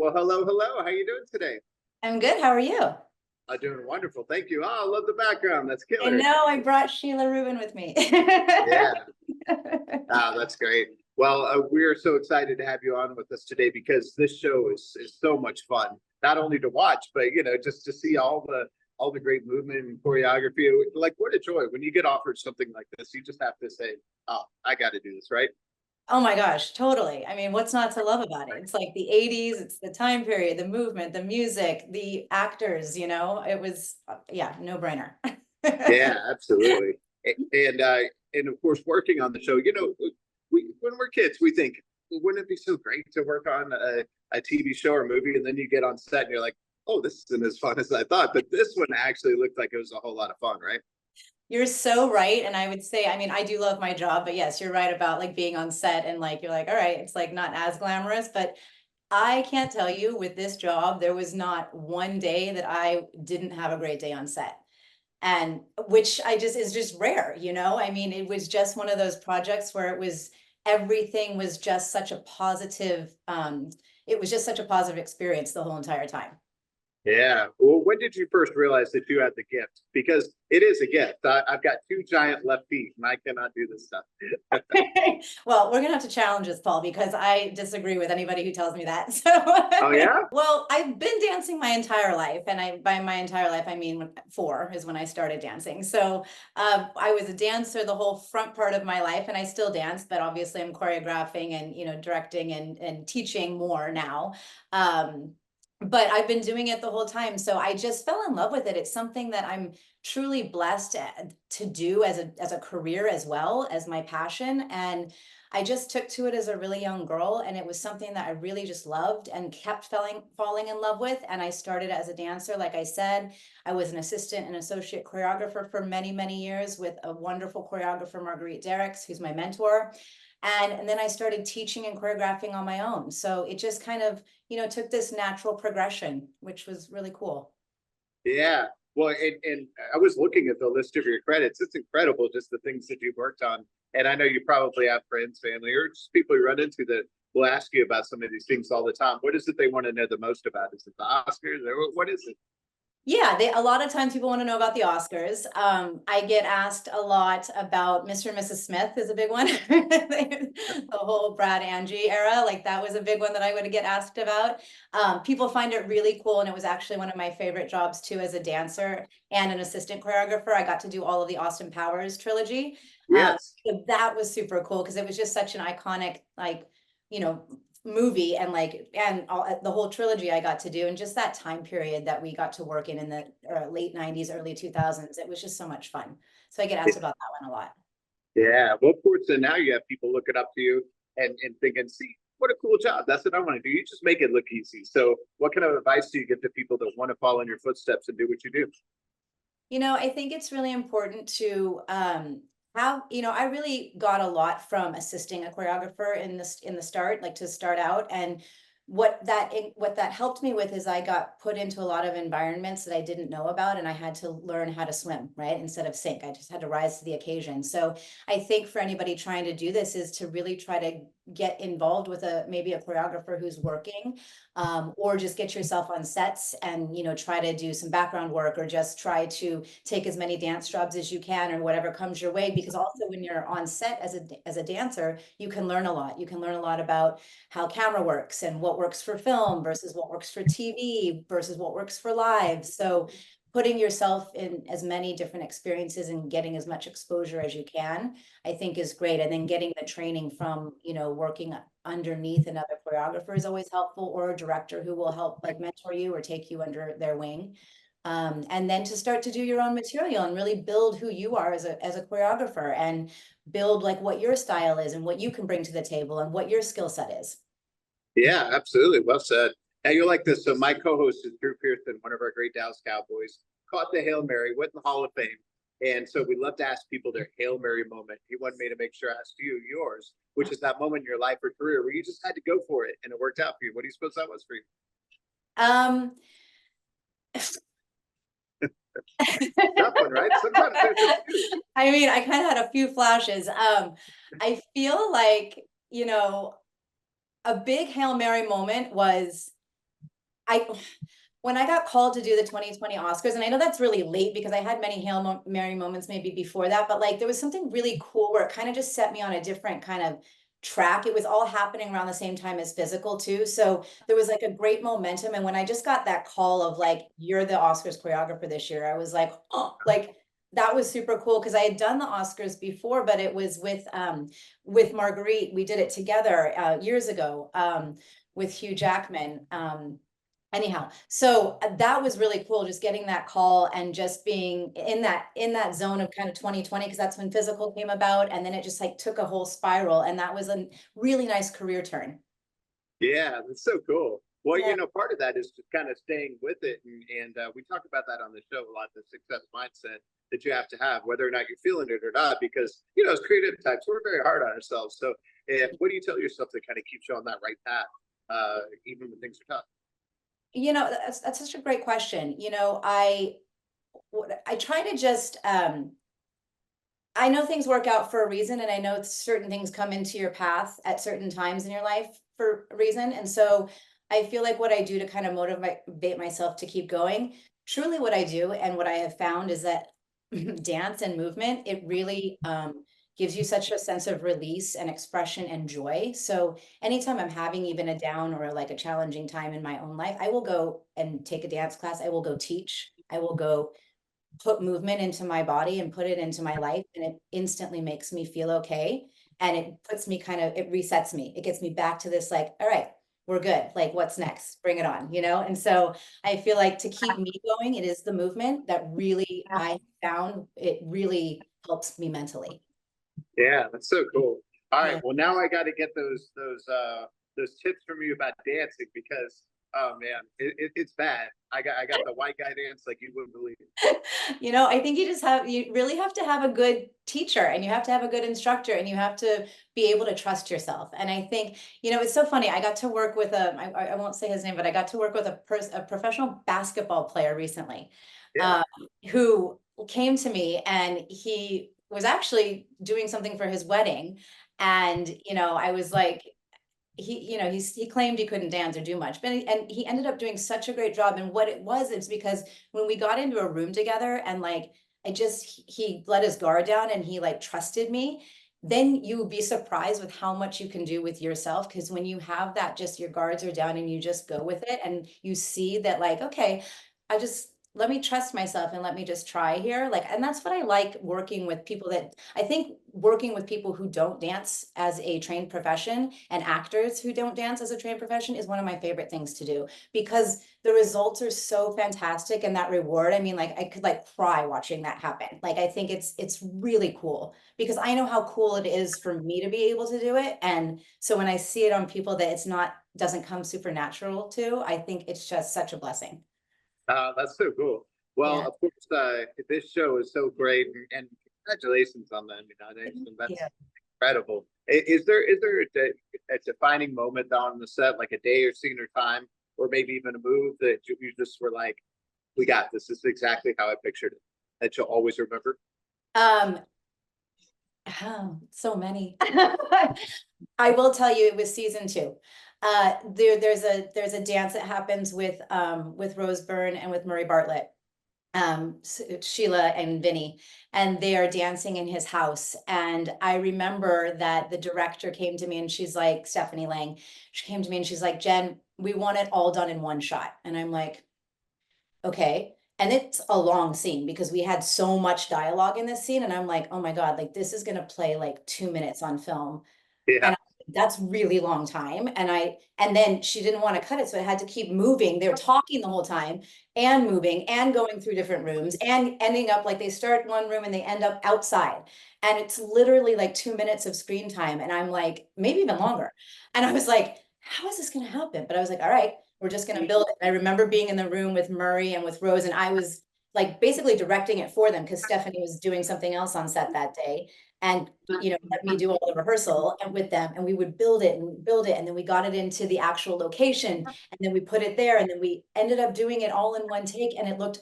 Well, hello, hello. How you doing today? I'm good. How are you? I'm doing wonderful. Thank you. Oh, I love the background. That's I killer. know I brought Sheila Rubin with me. Yeah. That's great. Well, we're so excited to have you on with us today because this show is so much fun. Not only to watch, but just to see all the great movement and choreography. Like, what a joy when you get offered something like this. You just have to say, "Oh, I got to do this," right? Oh my gosh, totally. I mean, what's not to love about it? It's like the 80s, it's the time period, the movement, the music, the actors, it was, yeah, no brainer. Yeah, absolutely. And of course, working on the show, we when we're kids, we think, wouldn't it be so great to work on a TV show or movie, and then you get on set and you're like, oh, this isn't as fun as I thought. But this one actually looked like it was a whole lot of fun, right? You're so right. And I would say, I mean, I do love my job, but yes, you're right about like being on set and like, you're like, all right, it's like not as glamorous, but I can't tell you with this job, there was not one day that I didn't have a great day on set. And which I just is just rare, I mean, it was just one of those projects where everything was just such a positive, it was just such a positive experience the whole entire time. Yeah. Well, when did you first realize that you had the gift? Because it is a gift. I've got two giant left feet, and I cannot do this stuff. Well, we're gonna have to challenge this, Paul, because I disagree with anybody who tells me that. So, Oh yeah. well, I've been dancing my entire life, and by my entire life, I mean four is when I started dancing. So, I was a dancer the whole front part of my life, and I still dance, but obviously I'm choreographing and directing and teaching more now. Um, but I've been doing it the whole time, so I just fell in love with it. It's something that I'm truly blessed to do as a career as well as my passion. And I just took to it as a really young girl, and it was something that I really just loved and kept falling in love with. And I started as a dancer. Like I said, I was an assistant and associate choreographer for many, many years with a wonderful choreographer, Marguerite Derricks, who's my mentor. And then I started teaching and choreographing on my own. So it just kind of, took this natural progression, which was really cool. Yeah. Well, and I was looking at the list of your credits. It's incredible just the things that you've worked on. And I know you probably have friends, family, or just people you run into that will ask you about some of these things all the time. What is it they want to know the most about? Is it the Oscars or what is it? Yeah, a lot of times people want to know about the Oscars. I get asked a lot about Mr. and Mrs. Smith is a big one. The whole Brad Angie era, like that was a big one that I would get asked about. People find it really cool, and it was actually one of my favorite jobs too as a dancer and an assistant choreographer. I got to do all of the Austin Powers trilogy. Yes. So that was super cool because it was just such an iconic, like, you know, movie, and like the whole trilogy I got to do, and just that time period that we got to work in the late 90s, early 2000s. It was just so much fun. So I get asked about that one a lot. Yeah. Well, of course, and now you have people looking up to you and thinking, see, what a cool job. That's what I want to do. You just make it look easy. So, what kind of advice do you give to people that want to follow in your footsteps and do what you do? I think it's really important to have, I really got a lot from assisting a choreographer in the start, like to start out. And what that helped me with is I got put into a lot of environments that I didn't know about, and I had to learn how to swim, right? Instead of sink. I just had to rise to the occasion. So I think for anybody trying to do this is to really try to get involved with maybe a choreographer who's working, or just get yourself on sets and try to do some background work, or just try to take as many dance jobs as you can, or whatever comes your way. Because also when you're on set as a dancer, you can learn a lot. You can learn a lot about how camera works and what works for film versus what works for TV versus what works for live. So putting yourself in as many different experiences and getting as much exposure as you can, I think is great. And then getting the training from, working underneath another choreographer is always helpful, or a director who will help like mentor you or take you under their wing. And then to start to do your own material and really build who you are as a choreographer, and build like what your style is and what you can bring to the table and what your skill set is. Yeah, absolutely. Well said. Now you're like this. So my co-host is Drew Pearson, one of our great Dallas Cowboys, caught the Hail Mary, went in the Hall of Fame. And so we love to ask people their Hail Mary moment. He wanted me to make sure I asked you yours, which is that moment in your life or career where you just had to go for it and it worked out for you. What do you suppose that was for you? Um, Tough one, right? Sometimes there's a few. I mean, I kind of had a few flashes. I feel like, a big Hail Mary moment was I when I got called to do the 2020 Oscars, and I know that's really late because I had many Hail Mary moments maybe before that, but like there was something really cool where it kind of just set me on a different kind of track. It was all happening around the same time as physical too. So there was like a great momentum. And when I just got that call of like, you're the Oscars choreographer this year, I was like, oh, like that was super cool because I had done the Oscars before, but it was with Marguerite. We did it together years ago with Hugh Jackman. Anyhow, so that was really cool, just getting that call and just being in that zone of kind of 2020, because that's when physical came about, and then it just like took a whole spiral, and that was a really nice career turn. Yeah, that's so cool. Well, Yeah. part of that is just kind of staying with it, and we talk about that on the show a lot. The success mindset that you have to have, whether or not you're feeling it or not, because as creative types, we're very hard on ourselves. So, what do you tell yourself that kind of keeps you on that right path, even when things are tough? That's such a great question. I try to just I know things work out for a reason, and I know certain things come into your path at certain times in your life for a reason. And so I feel like what I do to kind of motivate myself to keep going, truly what I do and what I have found is that dance and movement, it really gives you such a sense of release and expression and joy. So anytime I'm having even a down or like a challenging time in my own life, I will go and take a dance class. I will go teach. I will go put movement into my body and put it into my life, and it instantly makes me feel okay, and it puts me it resets me, it gets me back to this like, all right, we're good, like what's next, bring it on, and so I feel like to keep me going, it is the movement that really I found it really helps me mentally. Yeah, that's so cool. All right, Yeah. well now I got to get those tips from you about dancing because oh man, it's bad. I got the white guy dance like you wouldn't believe. I think you really have to have a good teacher, and you have to have a good instructor, and you have to be able to trust yourself. And I think, it's so funny. I got to work with I won't say his name, but I got to work with a professional basketball player recently, Yeah, um, who came to me, and he was actually doing something for his wedding. And, I was like, he claimed he couldn't dance or do much, but he ended up doing such a great job. And what it was, it's because when we got into a room together, and like he let his guard down, and he like trusted me, then you would be surprised with how much you can do with yourself. Because when you have that, just your guards are down and you just go with it, and you see that like, okay, I just let me trust myself and let me just try here. Like, and that's what I like working with people that I think working with people who don't dance as a trained profession, and actors who don't dance as a trained profession, is one of my favorite things to do, because the results are so fantastic, and that reward, I mean, like I could like cry watching that happen. Like I think it's really cool, because I know how cool it is for me to be able to do it. And so when I see it on people that it's not doesn't come supernatural to, I think it's just such a blessing. that's so cool. Well, Yeah. of course, this show is so great, and congratulations on the Emmy nomination. That's Yeah. incredible. Is there a defining moment on the set, like a day or scene or time, or maybe even a move that you just were like, "We got this. This is exactly how I pictured it." That you'll always remember. Um, oh, so many. I will tell you, it was season two. There's a dance that happens with Rose Byrne and with Murray Bartlett, Sheila and Vinny, and they are dancing in his house. And I remember that the director came to me, and she's like, Stephanie Lang, she came to me and she's like, Jen, we want it all done in one shot. And I'm like, okay. And it's a long scene because we had so much dialogue in this scene. And I'm like, oh my God, like this is going to play like 2 minutes on film. Yeah, And that's really long time. And then she didn't want to cut it. So it had to keep moving. They're talking the whole time and moving and going through different rooms and ending up like they start one room and they end up outside. And it's literally like 2 minutes of screen time. And I'm like, maybe even longer. And I was like, how is this going to happen? But I was like, all right, we're just going to build it. And I remember being in the room with Murray and with Rose, and I was like basically directing it for them because Stephanie was doing something else on set that day. And let me do all the rehearsal and with them, and we would build it and build it, and then we got it into the actual location, and then we put it there, and then we ended up doing it all in one take, and it looked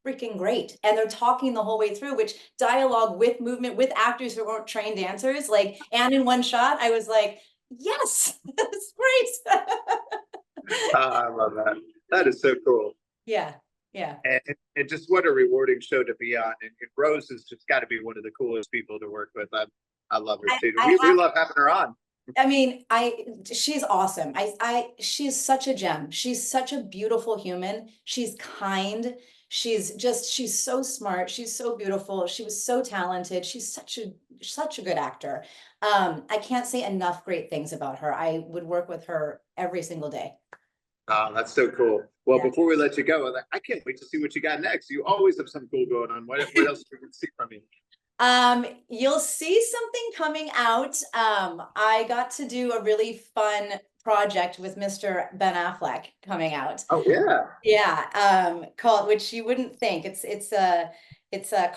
freaking great. And they're talking the whole way through, which dialogue with movement with actors who weren't trained dancers, like, and in one shot, I was like, yes, that's great. I love that. That is so cool. Yeah, yeah. And just what a rewarding show to be on. And Rose has just got to be one of the coolest people to work with. I love her too. I We have love having her on. I mean, she's awesome. She's such a gem. She's such a beautiful human. She's kind. She's so smart. She's so beautiful. She was so talented. She's such a good actor. I can't say enough great things about her. I would work with her every single day. Oh, that's so cool. Well, Yeah. before we let you go, I can't wait to see what you got next. You always have some cool going on. What else we can see from you? You'll see something coming out. I got to do a really fun project with Mr. Ben Affleck coming out. Oh yeah. Yeah, called, which you wouldn't think. It's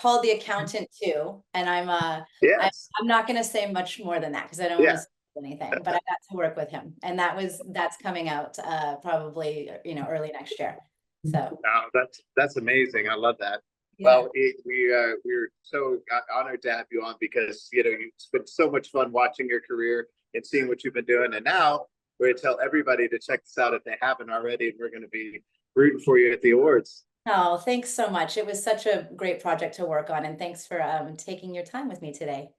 called The Accountant 2, and Yes. I'm not gonna say much more than that because I don't want to Yeah. say anything, but I got to work with him, and that's coming out probably early next year. So No, that's amazing. I love that. yeah. Well, we're so honored to have you on because it's been so much fun watching your career and seeing what you've been doing. And now we're gonna tell everybody to check this out if they haven't already, and we're gonna be rooting for you at the awards. Oh, thanks so much. It was such a great project to work on, and thanks for taking your time with me today.